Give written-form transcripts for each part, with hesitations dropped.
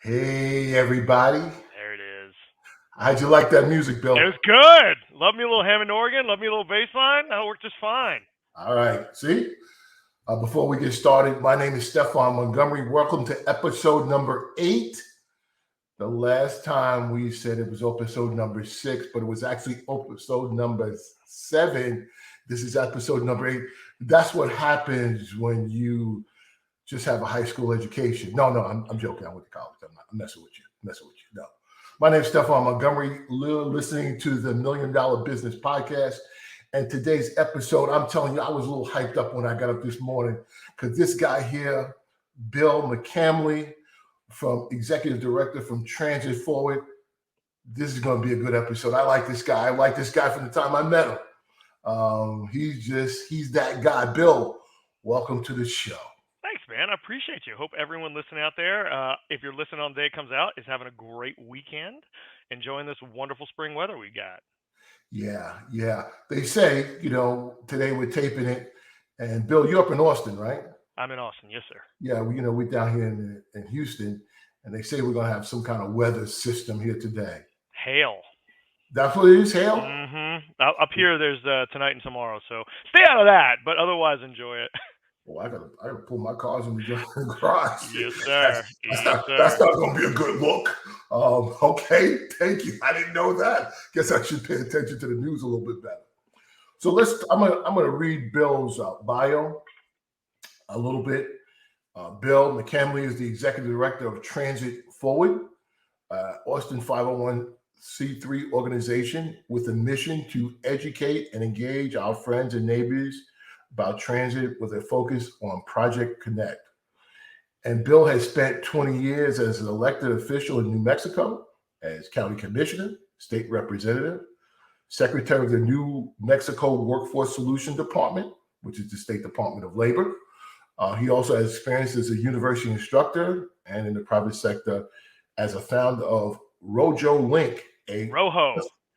Hey, everybody. There it is. How'd you like that music, It Bill? was good. Love me a little Hammond organ. Love me a little bass line. That worked just fine. All right. See, before we get started, my name is Stefan Montgomery. Welcome to episode number 8. The last time we said it was episode number 6, but it was actually episode number 7. This is episode number 8. That's what happens when you just have a high school education. No, I'm joking. I went to college. I'm messing with you. No. My name is Stefan Montgomery, listening to the $1 Million Business Podcast. And today's episode, I'm telling you, I was a little hyped up when I got up this morning because this guy here, Bill McCamley, from Executive Director from Transit Forward, this is going to be a good episode. I like this guy. I like this guy from the time I met him. He's that guy. Bill, welcome to the show. Thanks, man. I appreciate you. Hope everyone listening out there, if you're listening on the day it comes out, is having a great weekend, enjoying this wonderful spring weather we got. Yeah. They say, today we're taping it. And Bill, you're up in Austin, right? I'm in Austin. Yes, sir. Yeah, we're down here in Houston, and they say we're going to have some kind of weather system here today. Hail. That's what it is, hail? Mm-hmm. Up here, there's tonight and tomorrow, so stay out of that, but otherwise enjoy it. Well, I gotta pull my cars in the garage. Yes, sir. That's not going to be a good look. Okay, thank you. I didn't know that. Guess I should pay attention to the news a little bit better. So I'm gonna read Bill's bio a little bit. Bill McCamley is the Executive Director of Transit Forward, Austin 501c3 organization with a mission to educate and engage our friends and neighbors about transit with a focus on Project Connect. And Bill has spent 20 years as an elected official in New Mexico as county commissioner, state representative, secretary of the New Mexico Workforce Solution Department, which is the State Department of Labor. He also has experience as a university instructor and in the private sector as a founder of Rojo Link. Rojo.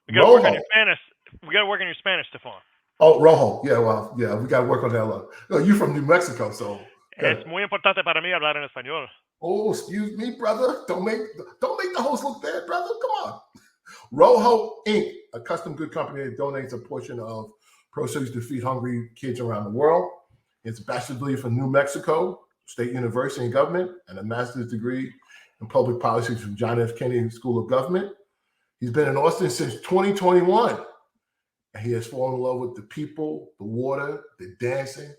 We got to work on your Spanish. We got to work on your Spanish, Stefan. Oh, Rojo. Yeah, we got to work on that. You're from New Mexico, so. Es muy importante para mí hablar en español. Oh, excuse me, brother. Don't make the host look bad, brother. Come on. Rojo Inc., a custom good company that donates a portion of proceeds to feed hungry kids around the world. It's a bachelor's degree from New Mexico State University in Government and a master's degree in public policy from John F. Kennedy School of Government. He's been in Austin since 2021. And he has fallen in love with the people, the water, the dancing,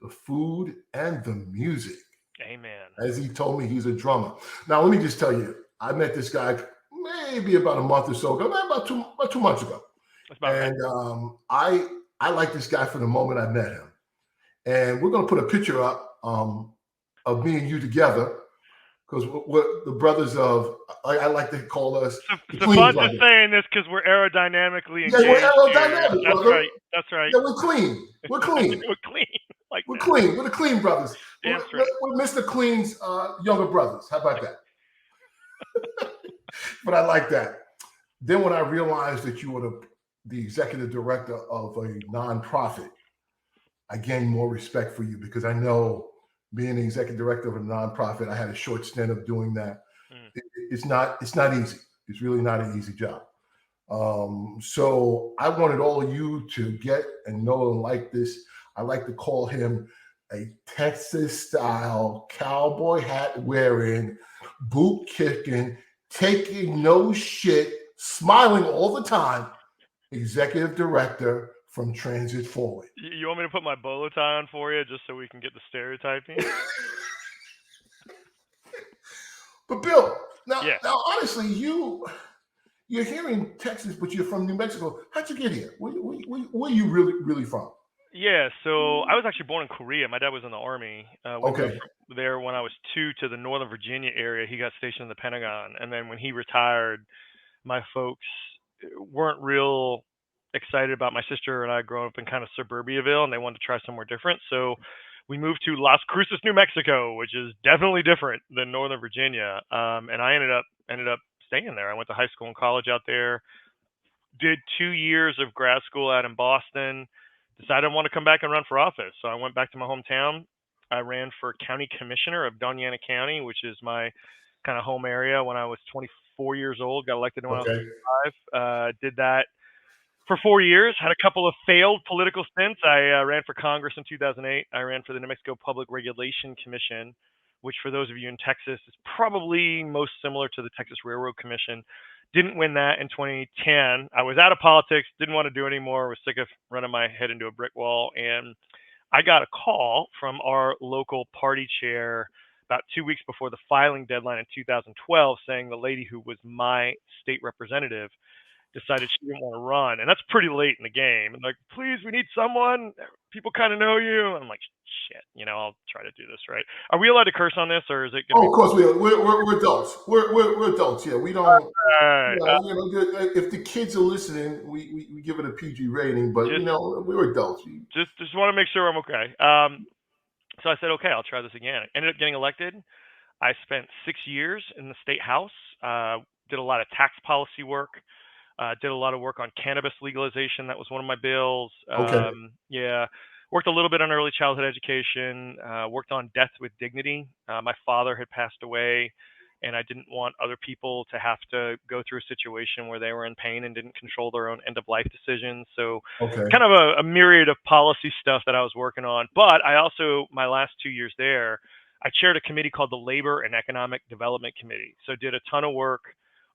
the food, and the music. Amen. As he told me, he's a drummer. Now, let me just tell you, I met this guy maybe about a month or so ago, about 2 months ago. And right. I like this guy from the moment I met him. And we're going to put a picture up of me and you together because we're the brothers of, I like to call us. Stefan's just saying this because we're aerodynamically engaged. Yeah, we're aerodynamic, brother. That's right. Yeah, we're clean. We're clean. We're clean. We're the clean brothers. We're Mr. Clean's younger brothers. How about that? But I like that. Then when I realized that you were the executive director of a nonprofit, I gained more respect for you because I know being the executive director of a nonprofit, I had a short stint of doing that. It's not easy. It's really not an easy job. So I wanted all of you to get and know and like this. I like to call him a Texas style cowboy hat wearing, boot kicking, taking no shit, smiling all the time, executive director from Transit Forward. You want me to put my bolo tie on for you just so we can get the stereotyping? But Bill, now honestly, you're here in Texas, but you're from New Mexico. How'd you get here? Where are you really from? Yeah, so I was actually born in Korea. My dad was in the Army. We moved there when I was 2 to the Northern Virginia area. He got stationed in the Pentagon. And then when he retired, my folks weren't real excited about my sister and I growing up in kind of Suburbiaville, and they wanted to try somewhere different. So we moved to Las Cruces, New Mexico, which is definitely different than Northern Virginia. And I ended up staying there. I went to high school and college out there, did 2 years of grad school out in Boston, decided I want to come back and run for office. So I went back to my hometown. I ran for county commissioner of Doña Ana County, which is my kind of home area when I was 24 years old. Got elected when I was Okay. 5. Did that for 4 years. Had a couple of failed political stints. I ran for Congress in 2008. I ran for the New Mexico Public Regulation Commission, which for those of you in Texas is probably most similar to the Texas Railroad Commission. Didn't win that in 2010. I was out of politics, didn't want to do it anymore, was sick of running my head into a brick wall. And I got a call from our local party chair about 2 weeks before the filing deadline in 2012 saying the lady who was my state representative decided she didn't want to run. And that's pretty late in the game. And like, please, we need someone. People kind of know you. I'm like, shit, I'll try to do this, right? Are we allowed to curse on this, or is it going to Oh, of course we are. We're adults. We're adults. Yeah, we don't. be? If the kids are listening, we give it a PG rating, but Just, we're adults. just want to make sure I'm okay. So I said, okay, I'll try this again. I ended up getting elected. I spent 6 years in the state house. Did a lot of tax policy work. Did a lot of work on cannabis legalization. That was one of my bills. Okay. Yeah. Worked a little bit on early childhood education. Worked on death with dignity. My father had passed away, and I didn't want other people to have to go through a situation where they were in pain and didn't control their own end of life decisions. So Okay. kind of a myriad of policy stuff that I was working on. But I also, my last 2 years there, I chaired a committee called the Labor and Economic Development Committee. So did a ton of work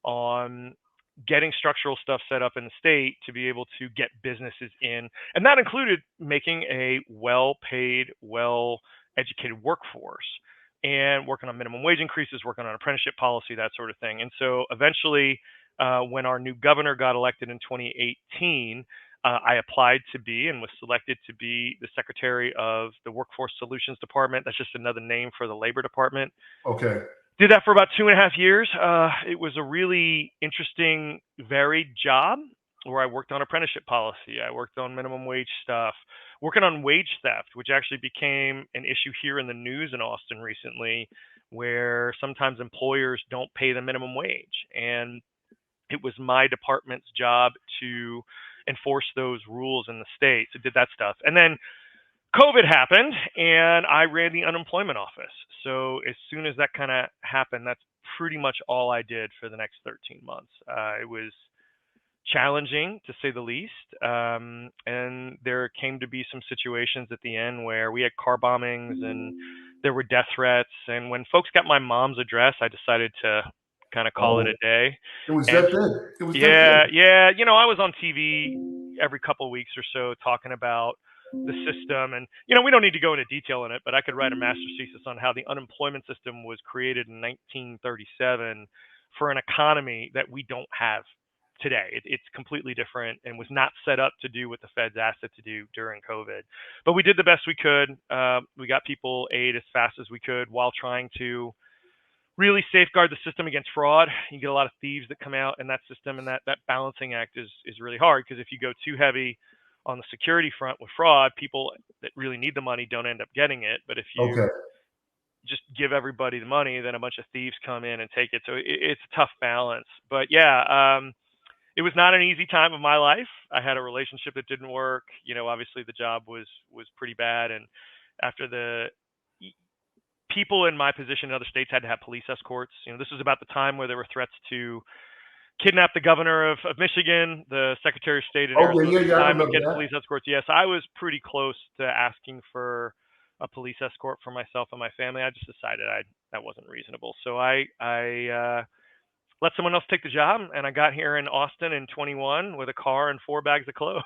on getting structural stuff set up in the state to be able to get businesses in. And that included making a well-paid, well-educated workforce and working on minimum wage increases, working on apprenticeship policy, that sort of thing. And so eventually, when our new governor got elected in 2018, I applied to be and was selected to be the secretary of the Workforce Solutions Department. That's just another name for the Labor Department. Okay. Did that for about 2.5 years. It was a really interesting, varied job where I worked on apprenticeship policy. I worked on minimum wage stuff, working on wage theft, which actually became an issue here in the news in Austin recently, where sometimes employers don't pay the minimum wage. And it was my department's job to enforce those rules in the state. So did that stuff. And then COVID happened, and I ran the unemployment office. So as soon as that kind of happened, that's pretty much all I did for the next 13 months. It was challenging, to say the least. And there came to be some situations at the end where we had car bombings and there were death threats. And when folks got my mom's address, I decided to kind of call it a day. It was And that bad. It was that yeah, bad. yeah. I was on TV every couple of weeks or so talking about the system. And, we don't need to go into detail on it, but I could write a master's thesis on how the unemployment system was created in 1937 for an economy that we don't have today. It's completely different and was not set up to do what the Feds asked it to do during COVID. But we did the best we could. We got people aid as fast as we could while trying to really safeguard the system against fraud. You get a lot of thieves that come out in that system, and that balancing act is really hard, because if you go too heavy on the security front with fraud, people that really need the money don't end up getting it. But if you Okay. just give everybody the money, then a bunch of thieves come in and take it. So it's a tough balance. But yeah, it was not an easy time of my life. I had a relationship that didn't work. Obviously the job was pretty bad. And after the people in my position in other states had to have police escorts. This was about the time where there were threats to kidnap the governor of Michigan, the Secretary of State in Okay. Arizona Yeah. at the Yeah. I time, and remember getting that. police escorts. Yes, I was pretty close to asking for a police escort for myself and my family. I just decided that wasn't reasonable. So I let someone else take the job, and I got here in Austin in 21 with a car and 4 bags of clothes,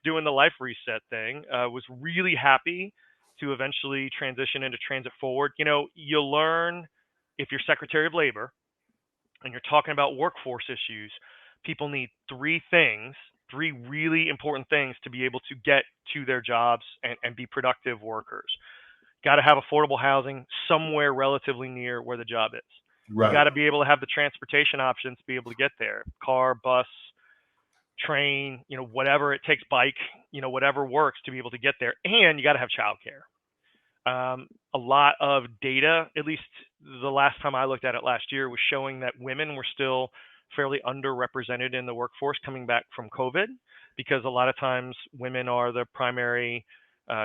doing the life reset thing. Was really happy to eventually transition into Transit Forward. You'll learn, if you're Secretary of Labor and you're talking about workforce issues, people need 3 things, 3 really important things to be able to get to their jobs and be productive workers. Got to have affordable housing somewhere relatively near where the job is. You Right. got to be able to have the transportation options to be able to get there. Car, bus, train, whatever it takes, bike, whatever works to be able to get there. And you got to have childcare. A lot of data, at least the last time I looked at it last year, was showing that women were still fairly underrepresented in the workforce coming back from COVID, because a lot of times women are the primary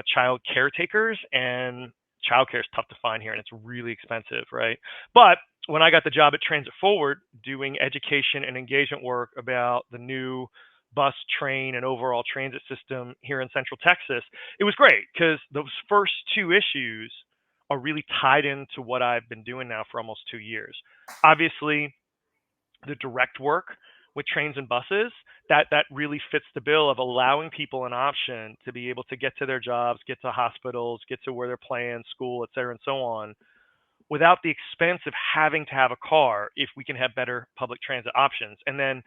child caretakers, and childcare is tough to find here and it's really expensive, right? But when I got the job at Transit Forward doing education and engagement work about the new bus, train, and overall transit system here in Central Texas, it was great because those first two issues are really tied into what I've been doing now for almost 2 years. Obviously, the direct work with trains and buses, that really fits the bill of allowing people an option to be able to get to their jobs, get to hospitals, get to where they're playing, school, et cetera, and so on, without the expense of having to have a car if we can have better public transit options. And then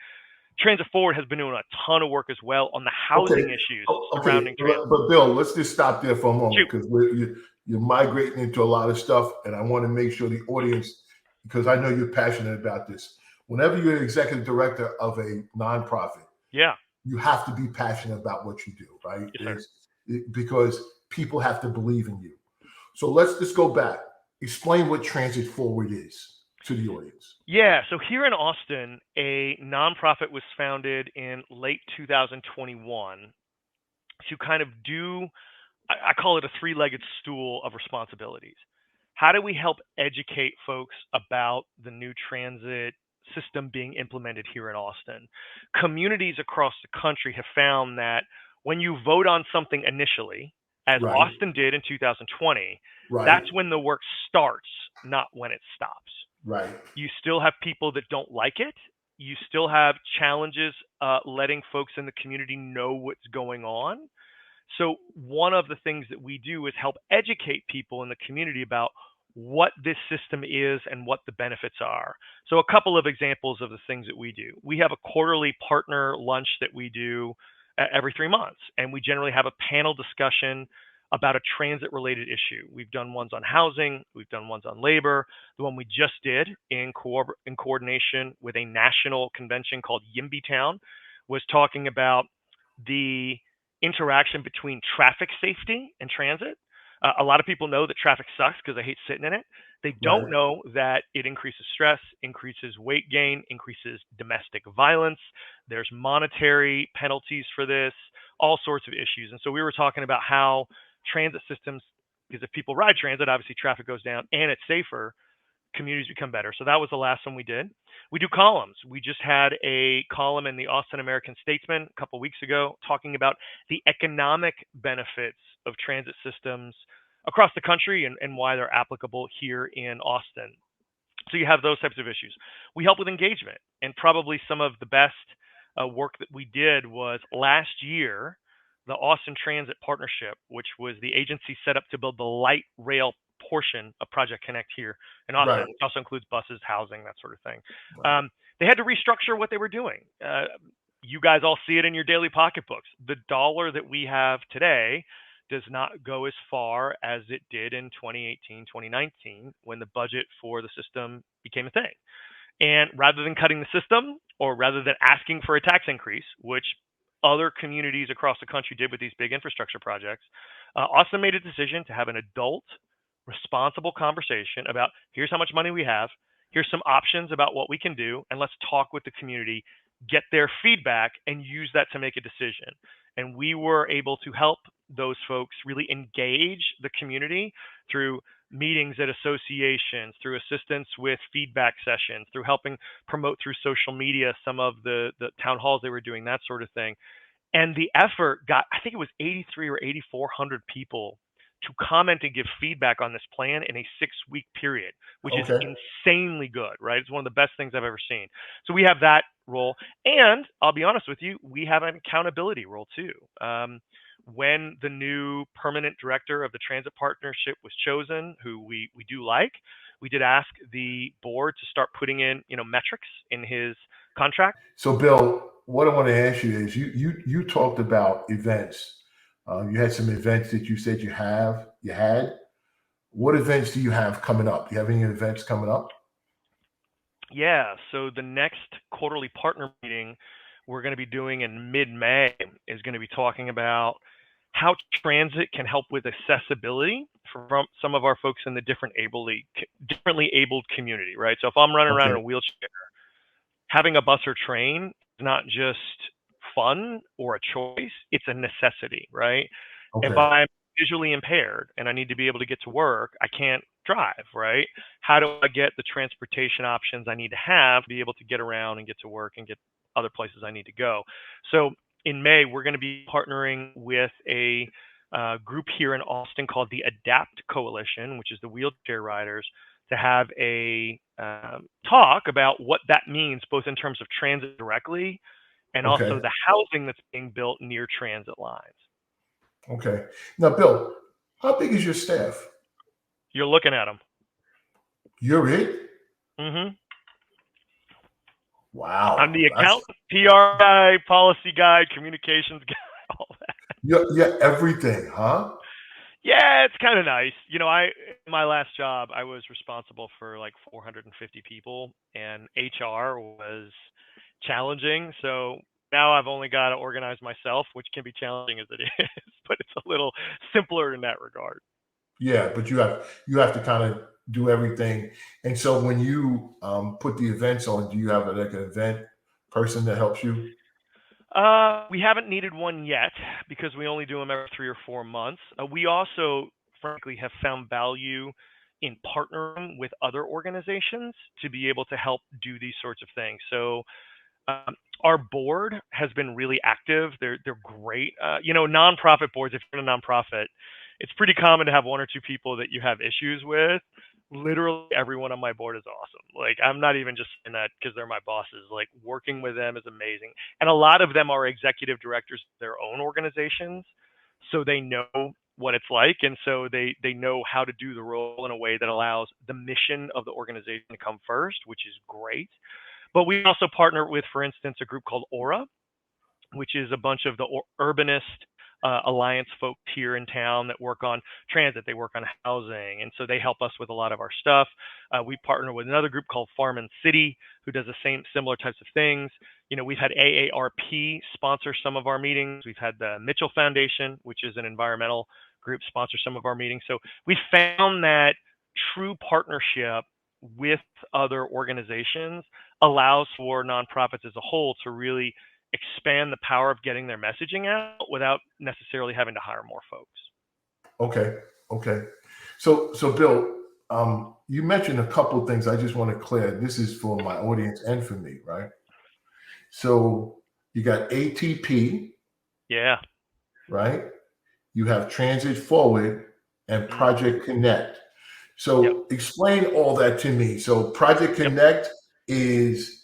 Transit Forward has been doing a ton of work as well on the Okay. housing issues Okay. surrounding transit. But Bill, let's just stop there for a moment Shoot. because you're migrating into a lot of stuff, and I want to make sure the audience, because I know you're passionate about this. Whenever you're executive director of a nonprofit, Yeah. you have to be passionate about what you do, right? Yes, sir. Because people have to believe in you. So let's just go back. Explain what Transit Forward is to the audience. Yeah, so here in Austin, a nonprofit was founded in late 2021 to kind of do, I call it a three-legged stool of responsibilities. How do we help educate folks about the new transit system being implemented here in Austin? Communities across the country have found that when you vote on something initially, as Right. Austin did in 2020, Right. that's when the work starts, not when it stops. Right. You still have people that don't like it. You still have challenges letting folks in the community know what's going on. So one of the things that we do is help educate people in the community about what this system is and what the benefits are. So a couple of examples of the things that we do. We have a quarterly partner lunch that we do every 3 months, and we generally have a panel discussion about a transit related issue. We've done ones on housing, we've done ones on labor. The one we just did in coordination with a national convention called YIMBY Town was talking about the interaction between traffic safety and transit. A lot of people know that traffic sucks because they hate sitting in it. They don't Right. know that it increases stress, increases weight gain, increases domestic violence. There's monetary penalties for this, all sorts of issues. And so we were talking about how transit systems, because if people ride transit, obviously traffic goes down and it's safer, communities become better. So that was the last one we did. We do columns. We just had a column in the Austin American Statesman a couple weeks ago talking about the economic benefits of transit systems across the country and why they're applicable here in Austin. So you have those types of issues. We help with engagement, and probably some of the best work that we did was last year, the Austin Transit Partnership, which was the agency set up to build the light rail portion of Project Connect here in Austin. Right. It also includes buses, housing, that sort of thing. Right. They had to restructure what they were doing. You guys all see it in your daily pocketbooks. The dollar that we have today does not go as far as it did in 2018, 2019, when the budget for the system became a thing. And rather than cutting the system, or rather than asking for a tax increase, which other communities across the country did with these big infrastructure projects, Austin made a decision to have an adult, responsible conversation about here's how much money we have, here's some options about what we can do, and let's talk with the community, get their feedback, and use that to make a decision. And we were able to help those folks really engage the community through meetings at associations, through assistance with feedback sessions, through helping promote through social media some of the town halls they were doing, that sort of thing. And the effort got, I think it was 83 or 8,400 people to comment and give feedback on this plan in a 6-week period, which is Okay. insanely good, right? It's one of the best things I've ever seen. So we have that role. And I'll be honest with you, we have an accountability role too. When the new permanent director of the transit partnership was chosen, who we do like, we did ask the board to start putting in, metrics in his contract. So, Bill, what I want to ask you is, you talked about events. You had some events that you said you had. What events do you have coming up? Do you have any events coming up? Yeah, so the next quarterly partner meeting we're going to be doing in mid-May is going to be talking about how transit can help with accessibility for some of our folks in the differently abled community, right? So if I'm running around in a Okay. wheelchair, having a bus or train is not just fun or a choice, it's a necessity, right? If Okay. I'm visually impaired and I need to be able to get to work, I can't drive, right? How do I get the transportation options I need to have to be able to get around and get to work and get other places I need to go? So in May, we're going to be partnering with a group here in Austin called the Adapt Coalition, which is the wheelchair riders, to have a talk about what that means, both in terms of transit directly and also Okay. the housing that's being built near transit lines. Okay. Now, Bill, how big is your staff? You're looking at them. You're it? Mm-hmm. I'm Wow. the accountant, PR guy, policy guy, communications guy, all that. You're everything, huh? Yeah, it's kind of nice. My last job, I was responsible for like 450 people, and HR was challenging. So now I've only got to organize myself, which can be challenging as it is, but it's a little simpler in that regard. Yeah, but you have to kind of do everything. And so when you put the events on, do you have like an event person that helps you? We haven't needed one yet because we only do them every 3 or 4 months. We also, frankly, have found value in partnering with other organizations to be able to help do these sorts of things. So um, our board has been really active. They're great. Nonprofit boards. If you're in a nonprofit, it's pretty common to have one or two people that you have issues with. Literally everyone on my board is awesome. Like, I'm not even just saying that because they're my bosses. Like, working with them is amazing, and a lot of them are executive directors of their own organizations, so they know what it's like, and so they know how to do the role in a way that allows the mission of the organization to come first, which is great. But we also partner with, for instance, a group called Aura, which is a bunch of the urbanist alliance folks here in town that work on transit. They work on housing, and so they help us with a lot of our stuff. We partner with another group called Farm and City, who does the similar types of things. We've had AARP sponsor some of our meetings. We've had the Mitchell Foundation, which is an environmental group, sponsor some of our meetings. So we found that true partnership with other organizations allows for nonprofits as a whole to really expand the power of getting their messaging out without necessarily having to hire more folks. Okay. Okay. So Bill, you mentioned a couple of things I just want to clear. This is for my audience and for me, right? So you got ATP, Yeah. right? You have Transit Forward and Mm. Project Connect. Yep. So explain all that to me. So Project Yep. Connect is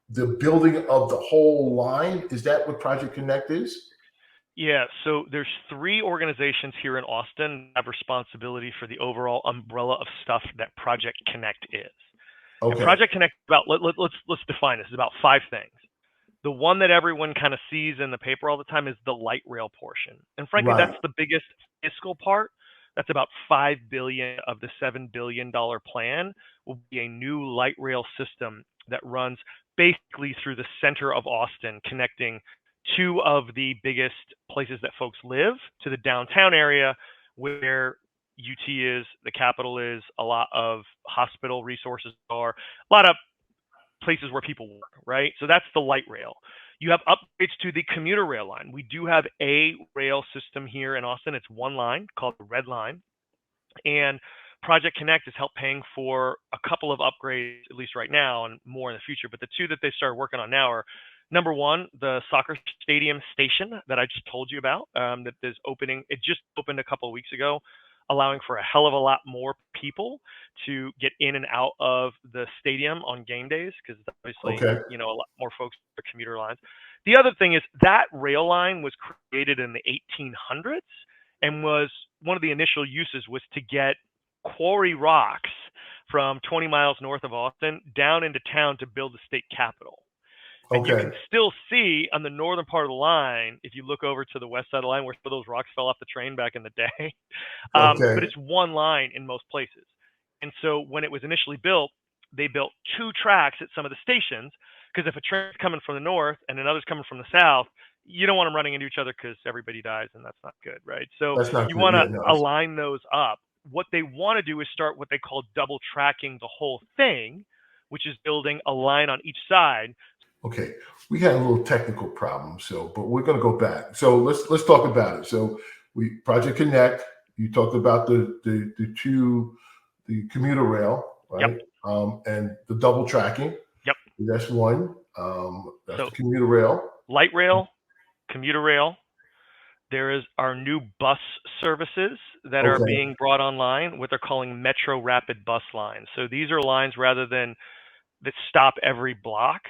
the building of the whole line. Is that what Project Connect is? Yeah. So there's 3 organizations here in Austin that have responsibility for the overall umbrella of stuff that Project Connect is. And Okay. Project Connect is about let's define this. It's about 5 things. The one that everyone kind of sees in the paper all the time is the light rail portion. And frankly, Right. that's the biggest fiscal part. That's about $5 billion of the $7 billion plan will be a new light rail system that runs basically through the center of Austin, connecting 2 of the biggest places that folks live to the downtown area where UT is, the capital is, a lot of hospital resources are, a lot of places where people work, right? So that's the light rail. You have upgrades to the commuter rail line. We do have a rail system here in Austin. It's one line called the Red Line. And Project Connect has helped paying for a couple of upgrades, at least right now, and more in the future. But the 2 that they started working on now are, number 1, the soccer stadium station that I just told you about, that is opening. It just opened a couple of weeks ago, allowing for a hell of a lot more people to get in and out of the stadium on game days, because obviously, Okay. a lot more folks are commuter lines. The other thing is that rail line was created in the 1800s and was one of the initial uses was to get quarry rocks from 20 miles north of Austin down into town to build the state capitol. And you Okay. can still see on the northern part of the line, if you look over to the west side of the line, where some of those rocks fell off the train back in the day. But Okay. it's one line in most places. And so when it was initially built, they built 2 tracks at some of the stations, because if a train's coming from the north and another's coming from the south, you don't want them running into each other because everybody dies, and that's not good, right? So That's not you good. want Yeah, to no. align those up. What they want to do is start what they call double tracking the whole thing, which is building a line on each side. Okay, we had a little technical problem, but we're going to go back. So let's talk about it. So we Project Connect. You talked about the 2 the commuter rail, Yep. right? And the double tracking. Yep. That's one. That's So the commuter rail. light rail, commuter rail. There are new bus services that are Okay. being brought online, what they're calling Metro Rapid bus lines. So these are lines rather than that stop every block,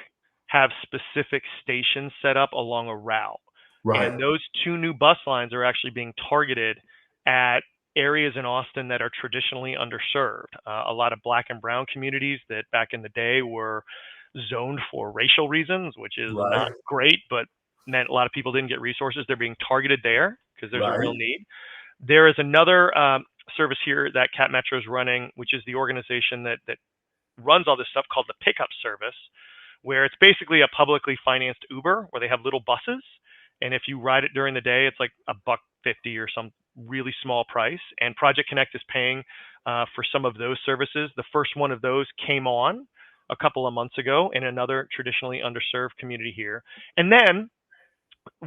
have specific stations set up along a route. Right. And those two new bus lines are actually being targeted at areas in Austin that are traditionally underserved. A lot of black and brown communities that back in the day were zoned for racial reasons, which is not Right. great, but meant a lot of people didn't get resources. They're being targeted there because there's a real Right. need. There is another service here that Cat Metro is running, which is the organization that runs all this stuff called the pickup service, where it's basically a publicly financed Uber where they have little buses. And if you ride it during the day, it's like $1.50 or some really small price. And Project Connect is paying for some of those services. The first one of those came on a couple of months ago in another traditionally underserved community here. And then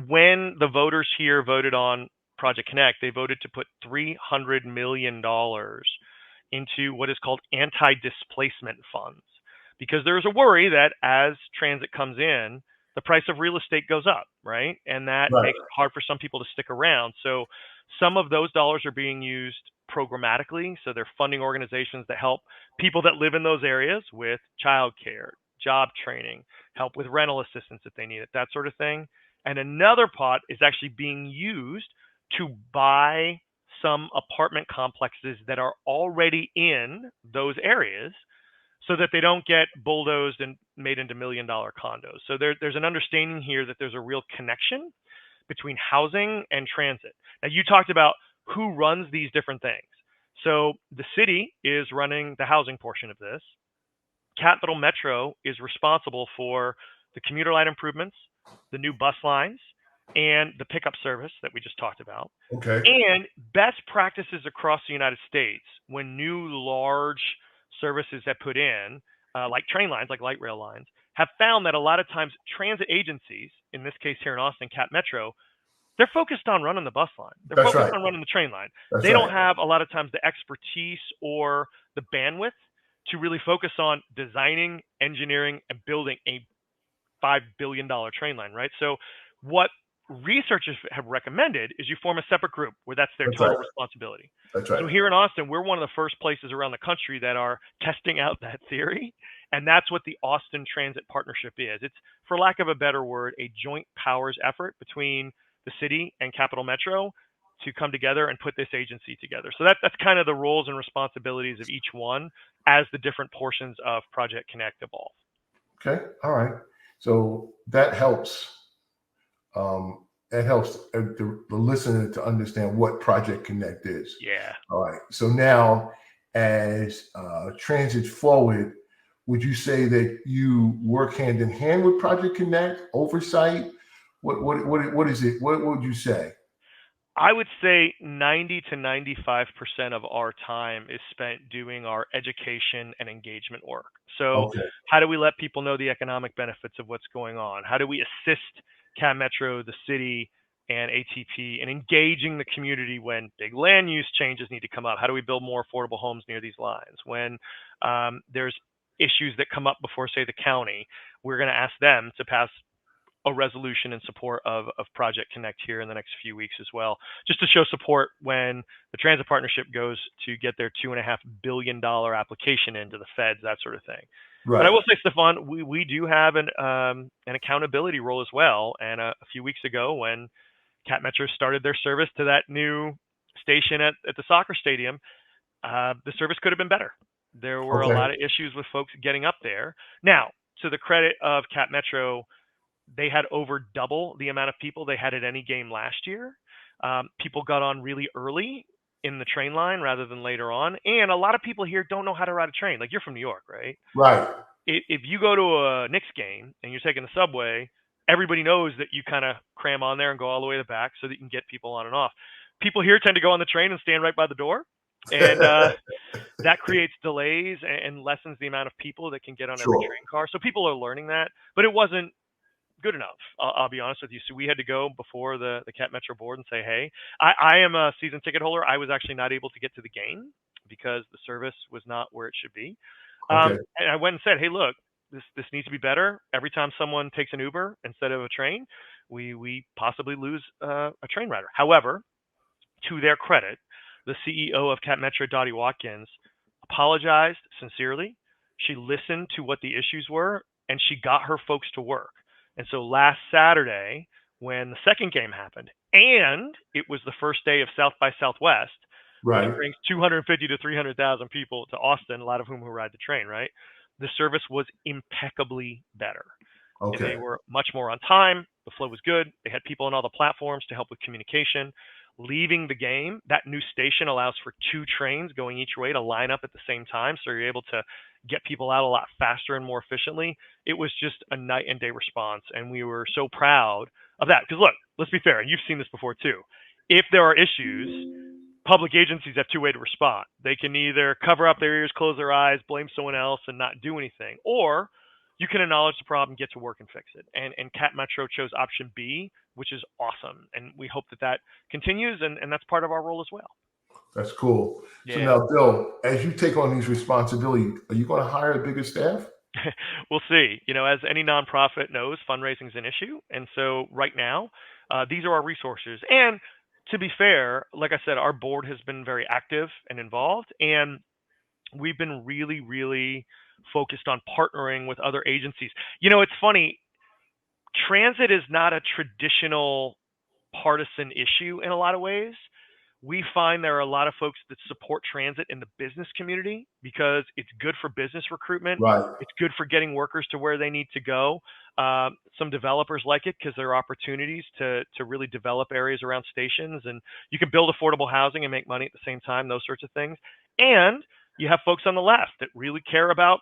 when the voters here voted on Project Connect, they voted to put $300 million into what is called anti-displacement funds, because there's a worry that as transit comes in, the price of real estate goes up, right? And that Right. makes it hard for some people to stick around. So some of those dollars are being used programmatically. So they're funding organizations that help people that live in those areas with childcare, job training, help with rental assistance if they need it, that sort of thing. And another pot is actually being used to buy some apartment complexes that are already in those areas so that they don't get bulldozed and made into $1 million condos. So there's an understanding here that there's a real connection between housing and transit. Now, you talked about who runs these different things. So the city is running the housing portion of this. Capital Metro is responsible for the commuter line improvements, the new bus lines, and the pickup service that we just talked about. Okay. And best practices across the United States when new large services have put in, like train lines, like light rail lines, have found that a lot of times transit agencies, in this case here in Austin, Cat Metro, they're focused on running the bus line. They're That's focused right. on running the train line. That's They don't right. have a lot of times the expertise or the bandwidth to really focus on designing, engineering, and building a $5 billion train line, right? So what researchers have recommended is you form a separate group where that's their That's total right. responsibility. That's So right. here in Austin, we're one of the first places around the country that are testing out that theory. And that's what the Austin Transit Partnership is. It's, for lack of a better word, a joint powers effort between the city and Capital Metro to come together and put this agency together. So that's kind of the roles and responsibilities of each one as the different portions of Project Connect evolve. Okay. All right. So that helps. It helps the listener to understand what Project Connect is. Yeah. All right. So now, as transit forward, would you say that you work hand in hand with Project Connect oversight? What is it? What would you say? I would say 90 to 95% of our time is spent doing our education and engagement work. So, Okay. how do we let people know the economic benefits of what's going on? How do we assist Cat Metro, the city, and ATP in engaging the community when big land use changes need to come up? How do we build more affordable homes near these lines? When there's issues that come up before, say, the county, we're going to ask them to pass a resolution in support of Project Connect here in the next few weeks as well, just to show support when the transit partnership goes to get their $2.5 billion application into the feds, that sort of thing. But I Right. will say, Stefan, we do have an accountability role as well. And a few weeks ago, when Cat Metro started their service to that new station at the soccer stadium, the service could have been better. There were a Okay. lot of issues with folks getting up there. Now, to the credit of Cat Metro, they had over double the amount of people they had at any game last year. People got on really early in the train line rather than later on. And a lot of people here don't know how to ride a train. Like, you're from New York, right? Right. If you go to a Knicks game and you're taking the subway, everybody knows that you kind of cram on there and go all the way to the back so that you can get people on and off. People here tend to go on the train and stand right by the door. And that creates delays and lessens the amount of people that can get on every Sure. train car. So people are learning that, but it wasn't good enough. I'll be honest with you. So we had to go before the Cat Metro board and say, hey, I am a season ticket holder. I was actually not able to get to the game because the service was not where it should be. Okay. And I went and said, hey, look, this needs to be better. Every time someone takes an Uber instead of a train, we possibly lose a train rider. However, to their credit, the CEO of Cat Metro, Dottie Watkins, apologized sincerely. She listened to what the issues were, and she got her folks to work. And so last Saturday, when the second game happened, and it was the first day of South by Southwest, which Right. brings 250 to 300,000 people to Austin, a lot of whom who ride the train, right? The service was impeccably better. They Okay. were much more on time. The flow was good. They had people on all the platforms to help with communication. Leaving the game, that new station allows for 2 trains going each way to line up at the same time. So you're able to get people out a lot faster and more efficiently. It was just a night and day response. And we were so proud of that. Because look, let's be fair, and you've seen this before too. If there are issues, public agencies have 2 ways to respond. They can either cover up their ears, close their eyes, blame someone else, and not do anything, or you can acknowledge the problem, get to work, and fix it. And Cat Metro chose option B, which is awesome. And we hope that continues, and that's part of our role as well. That's cool. Yeah. So now, Bill, as you take on these responsibilities, are you going to hire a bigger staff? We'll see. As any nonprofit knows, fundraising is an issue. And so right now, these are our resources. And to be fair, like I said, our board has been very active and involved. And we've been really, really focused on partnering with other agencies. It's funny. Transit is not a traditional partisan issue in a lot of ways. We find there are a lot of folks that support transit in the business community because it's good for business recruitment. Right. It's good for getting workers to where they need to go. Some developers like it because there are opportunities to really develop areas around stations, and you can build affordable housing and make money at the same time, those sorts of things. And you have folks on the left that really care about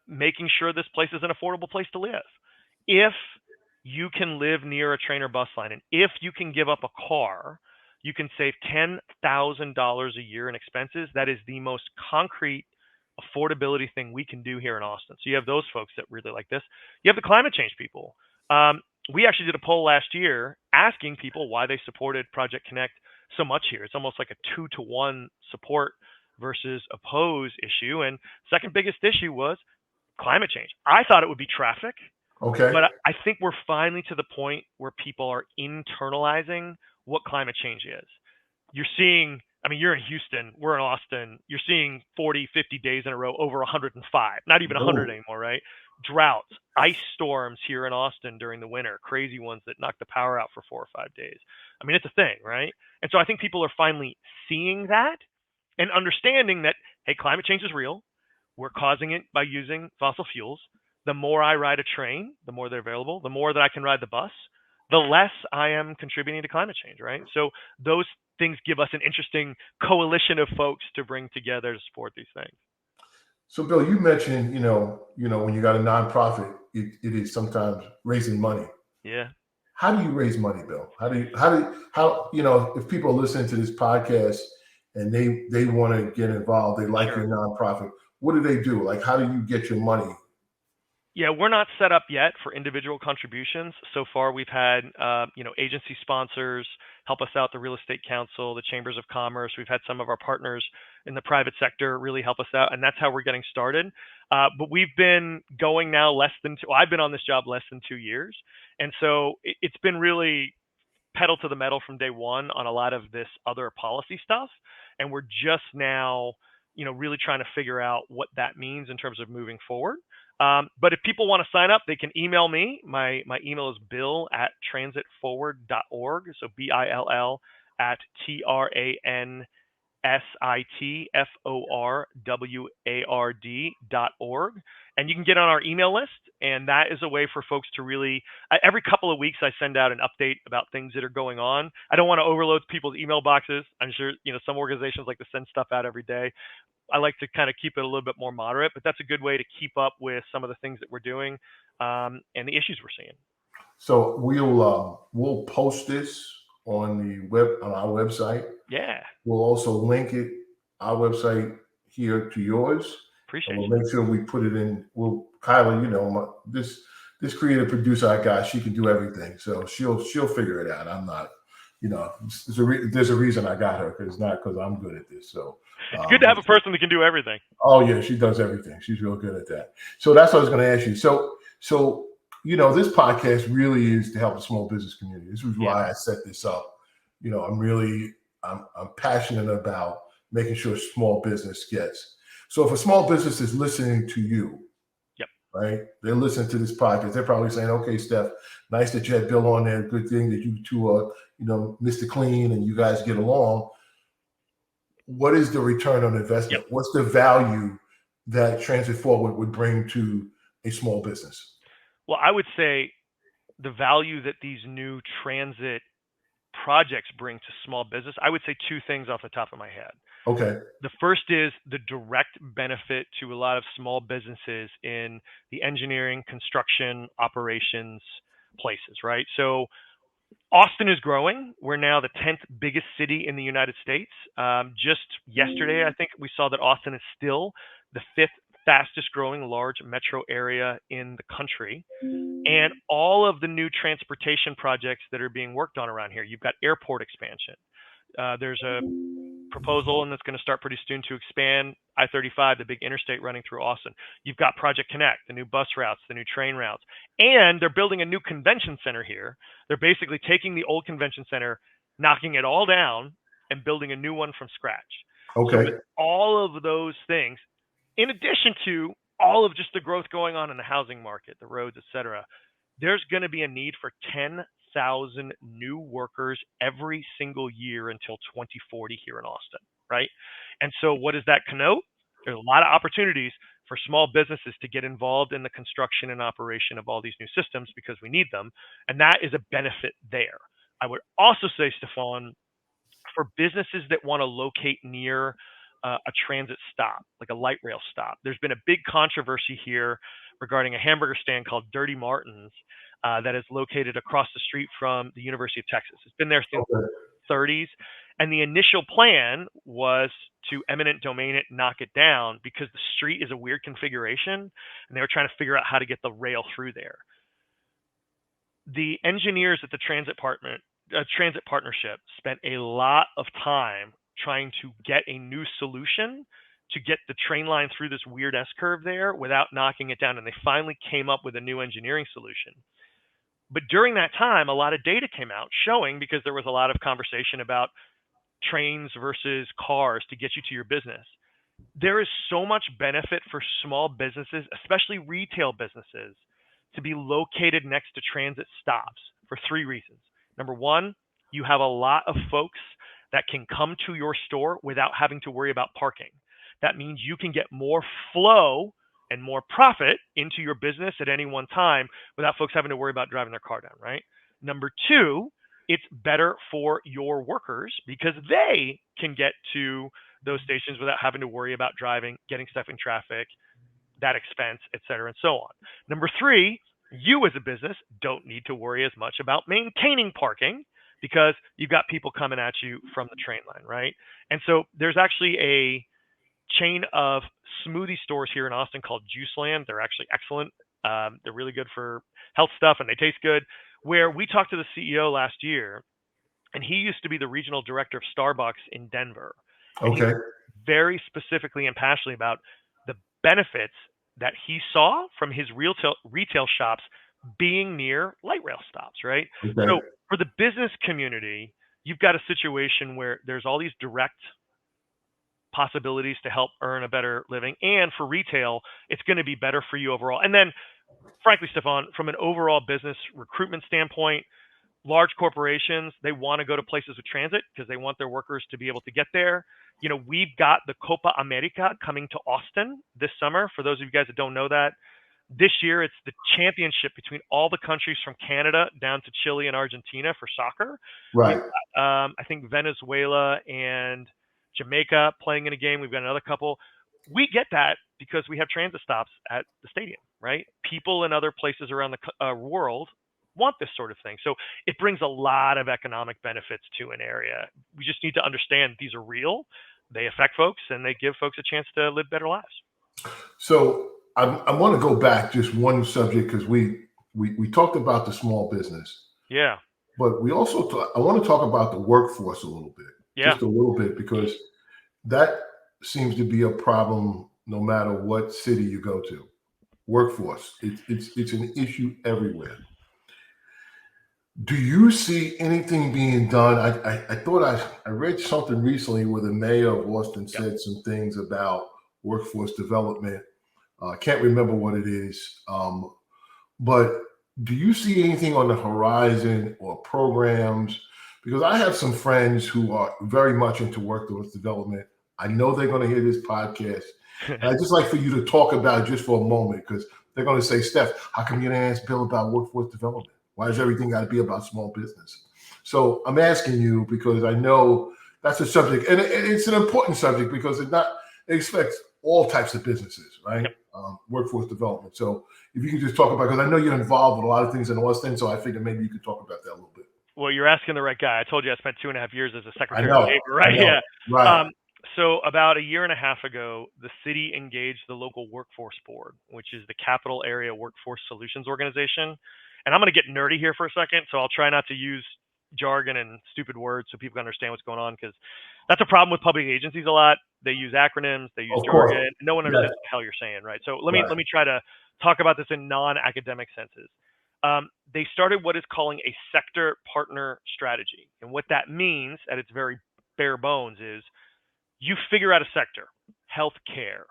making sure this place is an affordable place to live. If you can live near a train or bus line, and if you can give up a car, you can save $10,000 a year in expenses. That is the most concrete affordability thing we can do here in Austin. So you have those folks that really like this. You have the climate change people. We actually did a poll last year asking people why they supported Project Connect so much here. It's almost like a 2-to-1 support versus oppose issue. And second biggest issue was climate change. I thought it would be traffic. Okay. But I think we're finally to the point where people are internalizing what climate change is. You're seeing, you're in Houston, we're in Austin, you're seeing 40, 50 days in a row over 105, not even 100 anymore, right? Droughts, ice storms here in Austin during the winter, crazy ones that knock the power out for 4 or 5 days. It's a thing, right? And so I think people are finally seeing that and understanding that, hey, climate change is real. We're causing it by using fossil fuels. The more I ride a train, the more they're available, the more that I can ride the bus, the less I am contributing to climate change, right? So those things give us an interesting coalition of folks to bring together to support these things. So, Bill, you mentioned, when you got a nonprofit, it is sometimes raising money. Yeah. How do you raise money, Bill? If people are listening to this podcast and they want to get involved, they like your nonprofit, what do they do? Like, how do you get your money? Yeah, we're not set up yet for individual contributions. So far, we've had, agency sponsors help us out, the Real Estate Council, the Chambers of Commerce. We've had some of our partners in the private sector really help us out, and that's how we're getting started. But we've been going now I've been on this job less than 2 years. And so it's been really pedal to the metal from day one on a lot of this other policy stuff. And we're just now, really trying to figure out what that means in terms of moving forward. But if people want to sign up, they can email me. My email is bill@transitforward.org. So BILL@TRANSITFORWARD.org. And you can get on our email list. And that is a way for folks to really, every couple of weeks, I send out an update about things that are going on. I don't want to overload people's email boxes. I'm sure, some organizations like to send stuff out every day. I like to kind of keep it a little bit more moderate, but that's a good way to keep up with some of the things that we're doing and the issues we're seeing. So we'll post this on our website. Yeah. We'll also link our website here to yours. Appreciate it. We'll make sure we put it in. Kyla, this creative producer I got, she can do everything, so she'll figure it out. I'm not. there's a reason I got her, because it's not because I'm good at this. So it's good to have a person that can do everything. Oh yeah, she does everything. She's real good at that. So that's what I was going to ask you. So this podcast really is to help the small business community. This is why I set this up. I'm passionate about making sure small business gets. So if a small business is listening to you, right, they're listening to this podcast, they're probably saying, okay, Steph, nice that you had Bill on there. Good thing that you two are, Mr. Clean and you guys get along. What is the return on investment? What's the value that Transit Forward would bring to a small business? Well, I would say the value that these new transit projects bring to small business, I would say two things off the top of my head. Okay. The first is the direct benefit to a lot of small businesses in the engineering, construction, operations places, right? So Austin is growing. We're now the 10th biggest city in the United States. Just yesterday, I think we saw that Austin is still the 5th fastest growing large metro area in the country. And all of the new transportation projects that are being worked on around here, you've got airport expansion. There's a proposal, and that's going to start pretty soon, to expand I-35, the big interstate running through Austin. You've got Project Connect, the new bus routes, the new train routes, and they're building a new convention center here. They're basically taking the old convention center, knocking it all down, and building a new one from scratch. Okay. So with all of those things, in addition to all of just the growth going on in the housing market, the roads, et cetera, there's going to be a need for 10,000 new workers every single year until 2040 here in Austin, right? And so what does that connote? There's a lot of opportunities for small businesses to get involved in the construction and operation of all these new systems because we need them. And that is a benefit there. I would also say, Stefan, for businesses that want to locate near a transit stop, like a light rail stop, there's been a big controversy here regarding a hamburger stand called Dirty Martin's that is located across the street from the University of Texas. It's been there since the 30s. And the initial plan was to eminent domain it, knock it down, because the street is a weird configuration, and they were trying to figure out how to get the rail through there. The engineers at the transit partnership spent a lot of time trying to get a new solution to get the train line through this weird S-curve there without knocking it down. And they finally came up with a new engineering solution. But during that time, a lot of data came out showing, because there was a lot of conversation about trains versus cars to get you to your business, there is so much benefit for small businesses, especially retail businesses, to be located next to transit stops for 3 reasons. Number one, you have a lot of folks that can come to your store without having to worry about parking. That means you can get more flow and more profit into your business at any one time without folks having to worry about driving their car down, right? Number two, it's better for your workers because they can get to those stations without having to worry about driving, getting stuck in traffic, that expense, et cetera, and so on. Number three, you as a business don't need to worry as much about maintaining parking because you've got people coming at you from the train line, right? And so there's actually a chain of smoothie stores here in Austin called Juiceland. They're actually excellent. They're really good for health stuff and they taste good. Where we talked to the CEO last year, and he used to be the regional director of Starbucks in Denver. And okay. He was very specifically and passionately about the benefits that he saw from his retail shops being near light rail stops, right? Okay. So for the business community, you've got a situation where there's all these direct possibilities to help earn a better living. And for retail, it's going to be better for you overall. And then, frankly, Stefan, from an overall business recruitment standpoint, large corporations, they want to go to places with transit because they want their workers to be able to get there. You know, we've got the Copa America coming to Austin this summer. For those of you guys that don't know that, this year it's the championship between all the countries from Canada down to Chile and Argentina for soccer. Right. I think Venezuela and Jamaica playing in a game. We've got another couple. We get that because we have transit stops at the stadium, right? People in other places around the world want this sort of thing. So it brings a lot of economic benefits to an area. We just need to understand these are real. They affect folks and they give folks a chance to live better lives. So I want to go back just one subject because we talked about the small business. Yeah. but we also I want to talk about the workforce a little bit, just a little bit, because that seems to be a problem no matter what city you go to. Workforce, it's an issue everywhere. Do you see anything being done? I thought I read something recently where the mayor of Austin said some things about workforce development. I can't remember what it is, but do you see anything on the horizon or programs? Because I have some friends who are very much into workforce development. I know they're going to hear this podcast. And I'd just like for you to talk about it just for a moment, because they're going to say, Steph, how come you didn't ask Bill about workforce development? Why does everything got to be about small business? So I'm asking you because I know that's a subject, and it's an important subject because it affects all types of businesses, right? Workforce development. So if you could just talk about, because I know you're involved with a lot of things in Austin, so I figured maybe you could talk about that a little bit. Well, you're asking the right guy. I told you I spent 2.5 years as a secretary of labor, right? Yeah. Right. So about a year and a half ago, the city engaged the local workforce board, which is the Capital Area Workforce Solutions Organization. And I'm going to get nerdy here for a second, so I'll try not to use jargon and stupid words so people can understand what's going on, because that's a problem with public agencies a lot. They use acronyms, they use jargon. No one understands what the hell you're saying, right? So let me try to talk about this in non-academic senses. They started what is calling a sector partner strategy. And what that means at its very bare bones is you figure out a sector, healthcare,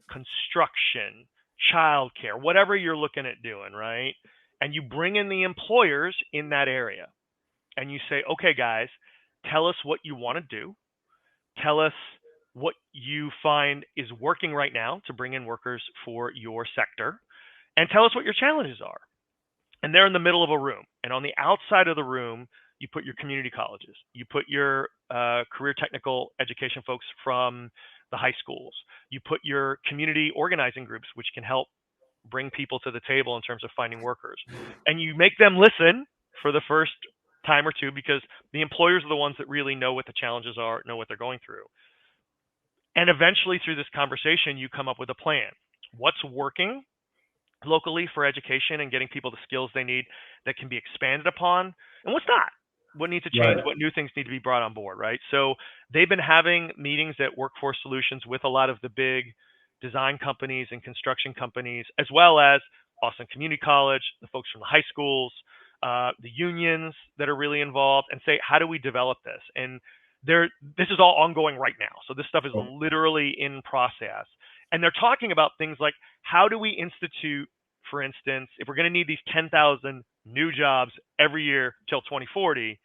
construction, childcare, whatever you're looking at doing, right? And you bring in the employers in that area. And you say, okay, guys, tell us what you want to do. Tell us what you find is working right now to bring in workers for your sector. And tell us what your challenges are. And they're in the middle of a room. And on the outside of the room, you put your community colleges. You put your career technical education folks from the high schools. You put your community organizing groups, which can help bring people to the table in terms of finding workers. And you make them listen for the first time or two, because the employers are the ones that really know what the challenges are, know what they're going through. And eventually through this conversation, you come up with a plan. What's working locally for education and getting people the skills they need that can be expanded upon, and what's not? What needs to change? What new things need to be brought on board, right? So they've been having meetings at Workforce Solutions with a lot of the big design companies and construction companies, as well as Austin Community College, the folks from the high schools, the unions that are really involved, and say, how do we develop this? And this is all ongoing right now. So this stuff is literally in process. And they're talking about things like, how do we institute, for instance, if we're going to need these 10,000 new jobs every year till 2040,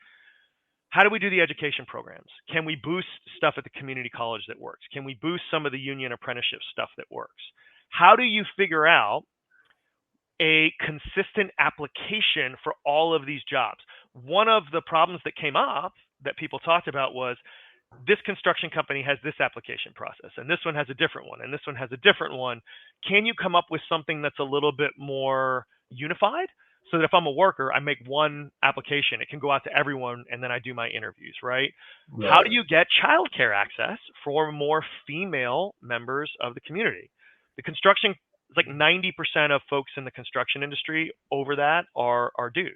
how do we do the education programs? Can we boost stuff at the community college that works? Can we boost some of the union apprenticeship stuff that works? How do you figure out a consistent application for all of these jobs? One of the problems that came up that people talked about was, this construction company has this application process, and this one has a different one, and this one has a different one. Can you come up with something that's a little bit more unified, so that if I'm a worker, I make one application, it can go out to everyone, and then I do my interviews, right? How do you get childcare access for more female members of the community? The construction, it's like 90% of folks in the construction industry over that are dudes.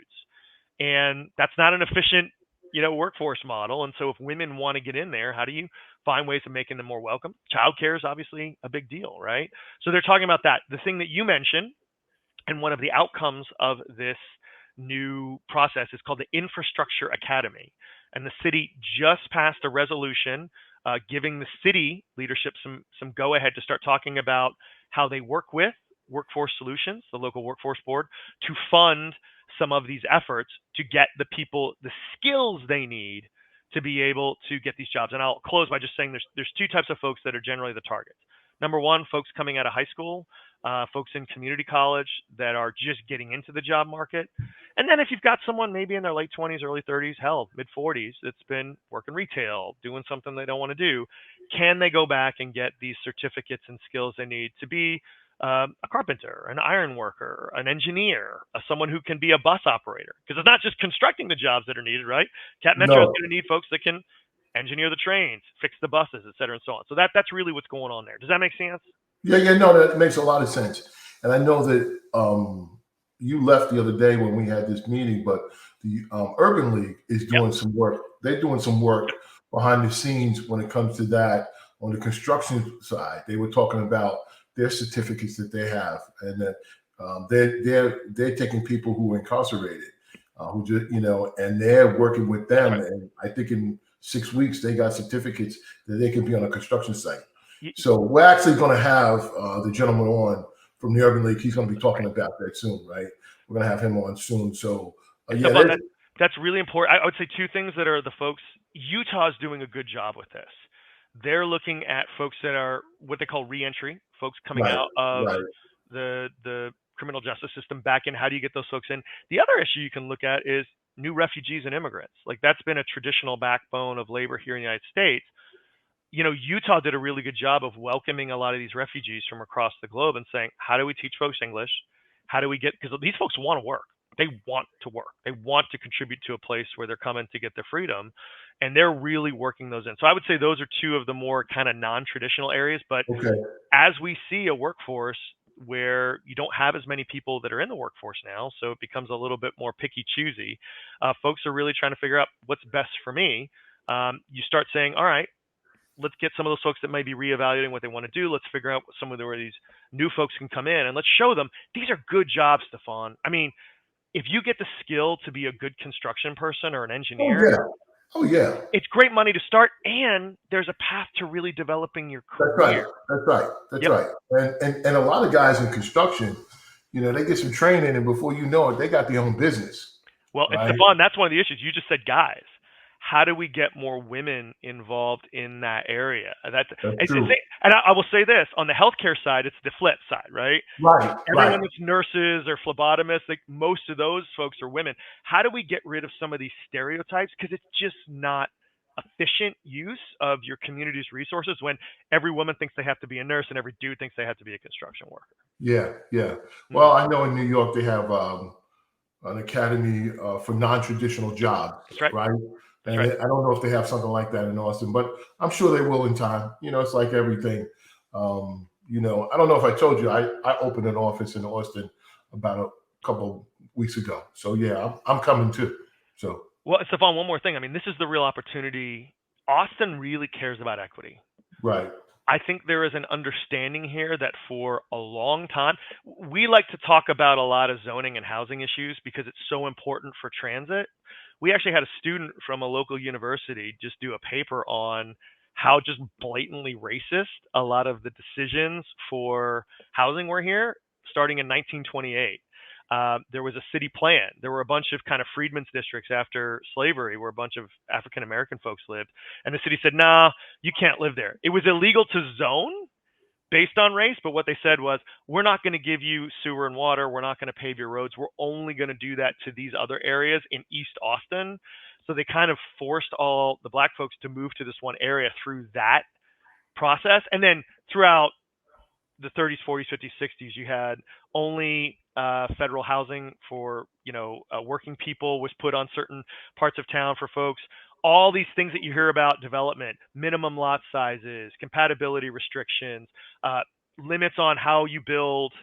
And that's not an efficient workforce model. And so if women want to get in there, how do you find ways of making them more welcome? Childcare is obviously a big deal, right? So they're talking about that. The thing that you mentioned, and one of the outcomes of this new process, is called the Infrastructure Academy. And the city just passed a resolution giving the city leadership some go-ahead to start talking about how they work with Workforce Solutions, the local workforce board, to fund some of these efforts to get the people the skills they need to be able to get these jobs. And I'll close by just saying there's two types of folks that are generally the targets. Number one, folks coming out of high school, folks in community college that are just getting into the job market. And then if you've got someone maybe in their late 20s, early 30s, hell, mid 40s, that's been working retail, doing something they don't want to do, can they go back and get these certificates and skills they need to be a carpenter, an iron worker, an engineer, someone who can be a bus operator? Because it's not just constructing the jobs that are needed, right? Cat Metro is going to need folks that can engineer the trains, fix the buses, et cetera, and so on. So that's really what's going on there. Does that make sense? Yeah, no, that makes a lot of sense. And I know that you left the other day when we had this meeting, but the Urban League is doing some work. They're doing some work behind the scenes when it comes to that on the construction side. They were talking about their certificates that they have, and that they're taking people who are incarcerated, who just and they're working with them. And I think in 6 weeks they got certificates that they can be on a construction site. So we're actually going to have the gentleman on from the Urban League. He's going to be talking about that soon, right? We're going to have him on soon. So that's really important. I would say two things that are the folks. Utah's doing a good job with this. They're looking at folks that are what they call reentry, folks coming out of the criminal justice system back in. How do you get those folks in? The other issue you can look at is new refugees and immigrants. Like that's been a traditional backbone of labor here in the United States. Utah did a really good job of welcoming a lot of these refugees from across the globe and saying, how do we teach folks English? How do we because these folks want to work. They want to work. They want to contribute to a place where they're coming to get their freedom. And they're really working those in. So I would say those are two of the more kind of non-traditional areas. But as we see a workforce where you don't have as many people that are in the workforce now, so it becomes a little bit more picky choosy, folks are really trying to figure out what's best for me. You start saying, all right, let's get some of those folks that might be reevaluating what they want to do. Let's figure out some of where these new folks can come in, and let's show them these are good jobs, Stefan. I mean, if you get the skill to be a good construction person or an engineer, it's great money to start, and there's a path to really developing your career. That's right. And a lot of guys in construction, they get some training, and before you know it, they got their own business. Well, and Stefan, that's one of the issues. You just said guys. How do we get more women involved in that area? That's true. And I will say this, on the healthcare side, it's the flip side, right? Everyone that's nurses or phlebotomists, like most of those folks are women. How do we get rid of some of these stereotypes? Because it's just not efficient use of your community's resources when every woman thinks they have to be a nurse and every dude thinks they have to be a construction worker. Yeah. Well, I know in New York they have an academy for non-traditional jobs. That's right. And I don't know if they have something like that in Austin, but I'm sure they will in time. It's like everything. I don't know if I told you, I opened an office in Austin about a couple weeks ago. So yeah, I'm coming too. So well, Stefan, one more thing. I mean, this is the real opportunity. Austin really cares about equity. Right. I think there is an understanding here that for a long time, we like to talk about a lot of zoning and housing issues because it's so important for transit. We actually had a student from a local university just do a paper on how just blatantly racist a lot of the decisions for housing were here starting in 1928. There was a city plan. There were a bunch of kind of freedmen's districts after slavery where a bunch of African-American folks lived. And the city said, nah, you can't live there. It was illegal to zone based on race, but what they said was, we're not going to give you sewer and water. We're not going to pave your roads. We're only going to do that to these other areas in East Austin. So they kind of forced all the black folks to move to this one area through that process. And then throughout the 30s, 40s, 50s, 60s, you had only federal housing for, working people was put on certain parts of town for folks. All these things that you hear about development, minimum lot sizes, compatibility restrictions, limits on how you build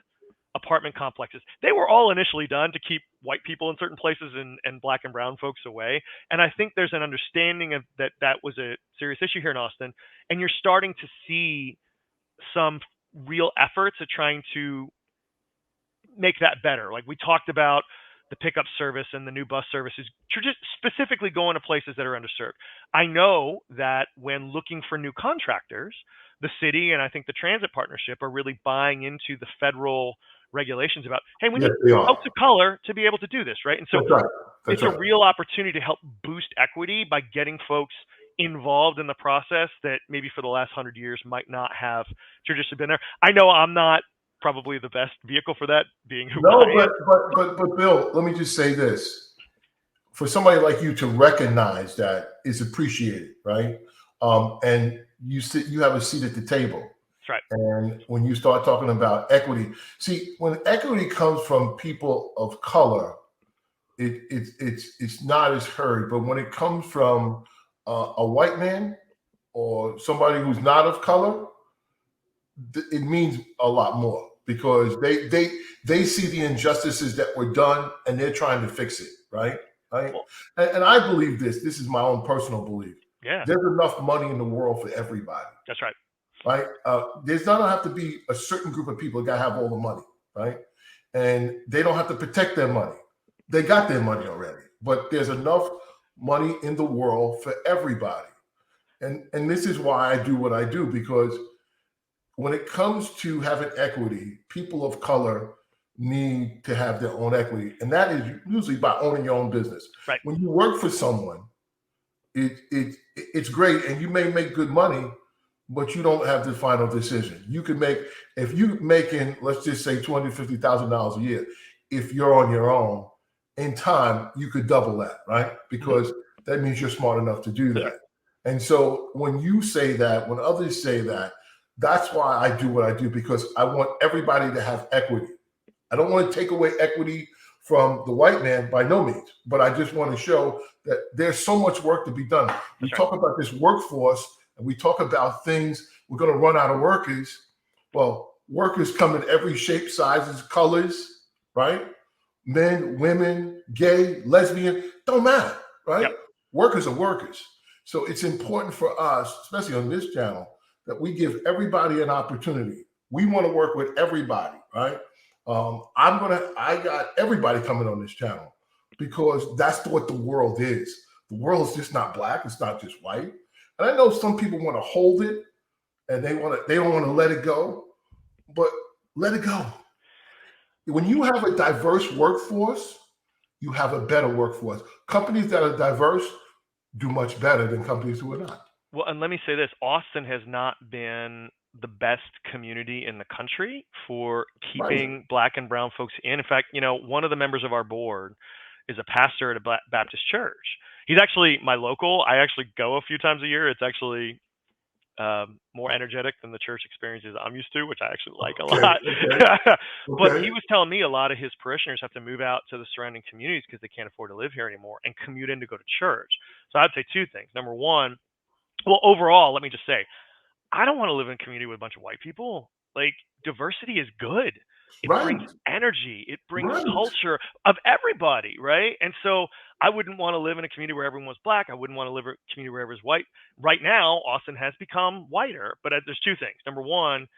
apartment complexes. They were all initially done to keep white people in certain places and black and brown folks away. And I think there's an understanding of that was a serious issue here in Austin. And you're starting to see some real efforts at trying to make that better. Like we talked about the pickup service and the new bus services, just specifically going to places that are underserved. I know that when looking for new contractors, the city and I think the transit partnership are really buying into the federal regulations about, hey, we need folks of color to be able to do this, right? And so it's a real opportunity to help boost equity by getting folks involved in the process that maybe for the last 100 years might not have traditionally been there. I know I'm not probably the best vehicle for that, being who I am. But Bill, let me just say this: for somebody like you to recognize that is appreciated, right? And you have a seat at the table. That's right. And when you start talking about equity, see, when equity comes from people of color, it's not as heard. But when it comes from a white man or somebody who's not of color, it means a lot more. because they see the injustices that were done and they're trying to fix it, right? Right. Well, And I believe this. This is my own personal belief. yeah, There's enough money in the world for everybody, that's right. right? There's not have to be a certain group of people that got to have all the money, right? And they don't have to protect their money. They got their money already, but there's enough money in the world for everybody. And this is why I do what I do, because when it comes to having equity, people of color need to have their own equity. And that is usually by owning your own business. Right. When you work for someone, it's great, and you may make good money, but you don't have the final decision. You can make, if you're making, let's just say $250,000 a year, if you're on your own, in time, you could double that, right? Because that means you're smart enough to do that. And so when you say that, when others say that, that's why I do what I do, because I want everybody to have equity. I don't want to take away equity from the white man, by no means, but I just want to show that there's so much work to be done. We talk about this workforce, and we talk about things, we're going to run out of workers. Well, workers come in every shape, sizes, colors, right? Men, women, gay, lesbian, don't matter, right? Yep. Workers are workers. So it's important for us, especially on this channel, that we give everybody an opportunity. We want to work with everybody, right? I got everybody coming on this channel, because that's what the world is. The world is just not black. It's not just white. And I know some people want to hold it, and they don't want to let it go, but let it go. When you have a diverse workforce, you have a better workforce. Companies that are diverse do much better than companies who are not. Well, and let me say this, Austin has not been the best community in the country for keeping Black and brown folks in. In fact, one of the members of our board is a pastor at a Baptist church. He's actually my local. I actually go a few times a year. It's actually more energetic than the church experiences I'm used to, which I actually like a lot. But he was telling me a lot of his parishioners have to move out to the surrounding communities because they can't afford to live here anymore and commute in to go to church. So I'd say two things. Number one, well, overall, let me just say, I don't want to live in a community with a bunch of white people. Like, diversity is good. It brings energy. It brings culture of everybody, right? And so I wouldn't want to live in a community where everyone was black. I wouldn't want to live in a community where everyone's white. Right now, Austin has become whiter, but there's two things. Number one,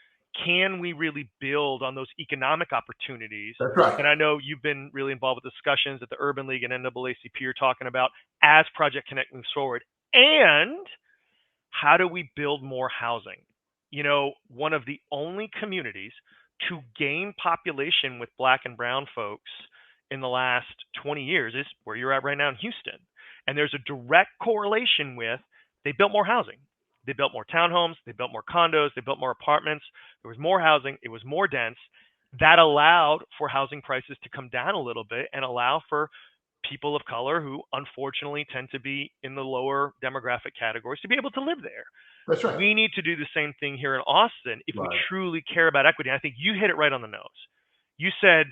can we really build on those economic opportunities? That's right. And I know you've been really involved with discussions that the Urban League and NAACP are talking about as Project Connect moves forward. And how do we build more housing? One of the only communities to gain population with Black and brown folks in the last 20 years is where you're at right now in Houston. And there's a direct correlation with, they built more housing. They built more townhomes. They built more condos. They built more apartments. There was more housing. It was more dense. That allowed for housing prices to come down a little bit and allow for people of color who unfortunately tend to be in the lower demographic categories to be able to live there. That's right. We need to do the same thing here in Austin if we truly care about equity. And I think you hit it right on the nose. You said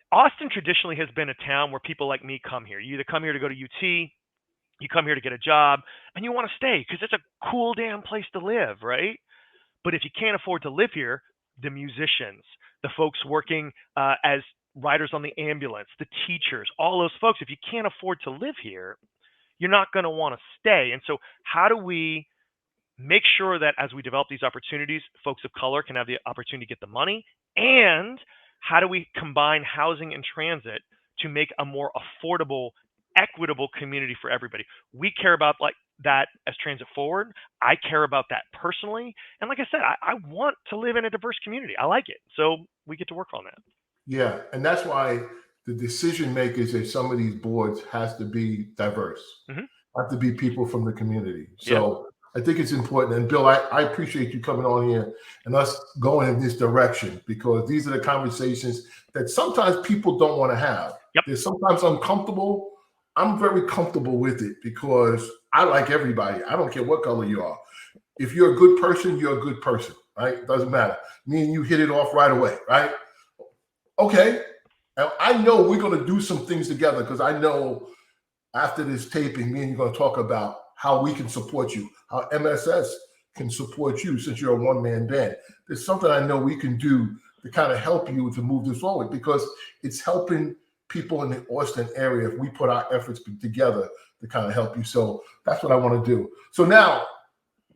Austin traditionally has been a town where people like me come here. You either come here to go to UT, you come here to get a job, and you want to stay because it's a cool damn place to live, right? But if you can't afford to live here, the musicians, the folks working as riders on the ambulance, the teachers, all those folks, if you can't afford to live here, you're not going to want to stay. And so how do we make sure that as we develop these opportunities, folks of color can have the opportunity to get the money? And how do we combine housing and transit to make a more affordable, equitable community for everybody? We care about that as Transit Forward. I care about that personally. And like I said, I want to live in a diverse community. I like it. So we get to work on that. Yeah. And that's why the decision makers at some of these boards has to be diverse, have to be people from the community. So I think it's important. And Bill, I appreciate you coming on here and us going in this direction, because these are the conversations that sometimes people don't want to have. They're sometimes uncomfortable. I'm very comfortable with it because I like everybody. I don't care what color you are. If you're a good person, you're a good person, right? Doesn't matter. Me and you hit it off right away, right? Okay. Now, I know we're going to do some things together, because I know after this taping, me and you're going to talk about how we can support you, how MSS can support you since you're a one-man band. There's something I know we can do to kind of help you to move this forward, because it's helping people in the Austin area if we put our efforts together to kind of help you. So that's what I want to do. So now,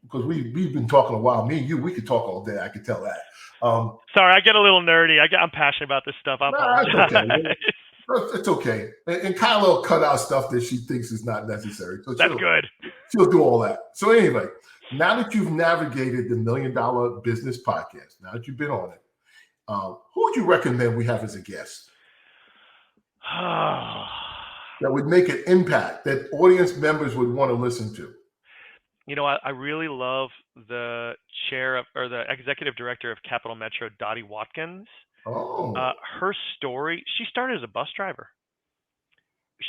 because we've been talking a while, me and you, we could talk all day. I could tell that. Sorry, I get a little nerdy. I'm passionate about this stuff. I apologize. It's okay. And Kyla will cut out stuff that she thinks is not necessary. So that's good. She'll do all that. So anyway, now that you've navigated the $1 Million Business Podcast, now that you've been on it, who would you recommend we have as a guest that would make an impact that audience members would want to listen to? You know, I really love the the executive director of Capital Metro, Dottie Watkins. Oh. Her story, she started as a bus driver.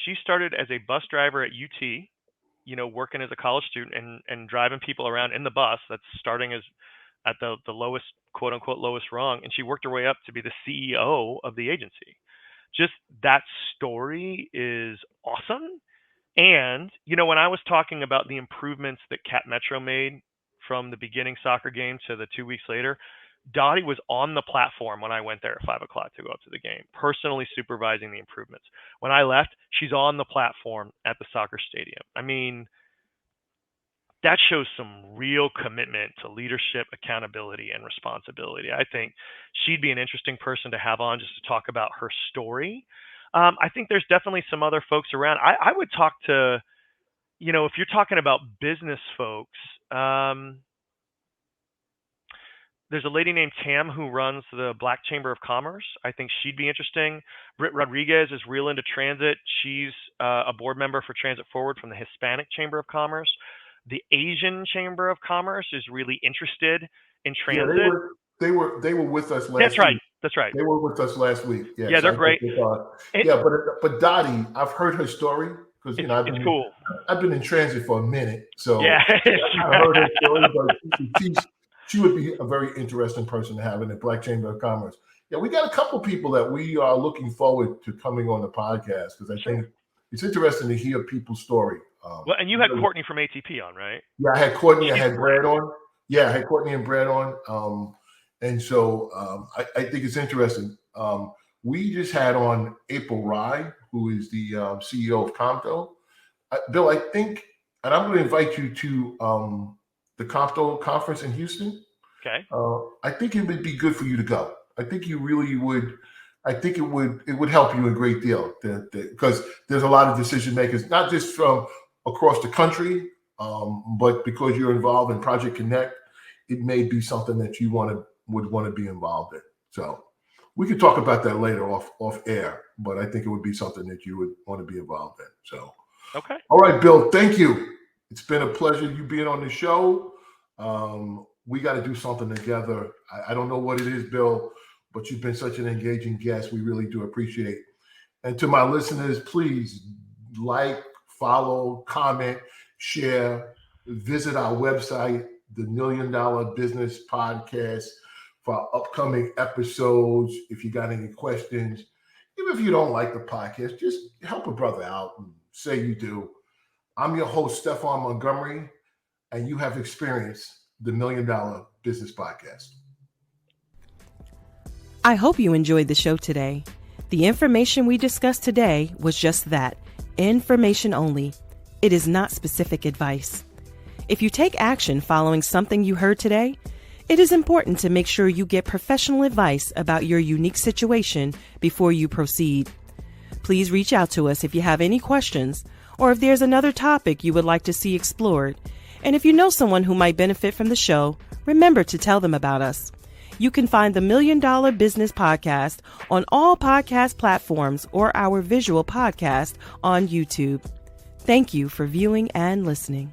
She started as a bus driver at UT, you know, working as a college student and driving people around in the bus. That's starting as at the lowest, quote unquote, lowest rung. And she worked her way up to be the CEO of the agency. Just that story is awesome. And, you know, when I was talking about the improvements that Cap Metro made from the beginning soccer game to the 2 weeks later, Dottie was on the platform when I went there at 5 o'clock to go up to the game, personally supervising the improvements. When I left, she's on the platform at the soccer stadium. I mean, that shows some real commitment to leadership, accountability, and responsibility. I think she'd be an interesting person to have on just to talk about her story. I think there's definitely some other folks around. I would talk to, you know, if you're talking about business folks, there's a lady named Tam who runs the Black Chamber of Commerce. I think she'd be interesting. Britt Rodriguez is real into transit. She's a board member for Transit Forward from the Hispanic Chamber of Commerce. The Asian Chamber of Commerce is really interested in transit. Yeah, they were with us last week. That's right. They were with us last week. Yes, yeah, they're great. But Dottie, I've heard her story because it's cool. I've been in transit for a minute, so yeah, I heard her story. But she would be a very interesting person to have in the Black Chamber of Commerce. Yeah, we got a couple people that we are looking forward to coming on the podcast because I think it's interesting to hear people's story. Well, and you had Courtney from ATP on, right? Yeah, I had Courtney. I had Brad on. Yeah, I had Courtney and Brad on. And so I think it's interesting. We just had on April Rye, who is the CEO of Compto. Bill, I think, and I'm going to invite you to the Compto conference in Houston. Okay. I think it would be good for you to go. I think you really would. I think it would help you a great deal because there's a lot of decision makers, not just from across the country, but because you're involved in Project Connect, it may be something that you would want to be involved in. So we could talk about that later off air, but I think it would be something that you would want to be involved in. So, okay. All right, Bill, thank you. It's been a pleasure you being on the show. We got to do something together. I don't know what it is, Bill, but you've been such an engaging guest. We really do appreciate. And to my listeners, please like, follow, comment, share, visit our website, the $1 Million Business Podcast, for our upcoming episodes. If you got any questions, even if you don't like the podcast, just help a brother out and say you do. I'm your host, Stefan Montgomery, and you have experienced the $1 Million Business Podcast. I hope you enjoyed the show today. The information we discussed today was just that, information only. It is not specific advice. If you take action following something you heard today, it is important to make sure you get professional advice about your unique situation before you proceed. Please reach out to us if you have any questions or if there's another topic you would like to see explored. And if you know someone who might benefit from the show, remember to tell them about us. You can find the $1 Million Business Podcast on all podcast platforms or our visual podcast on YouTube. Thank you for viewing and listening.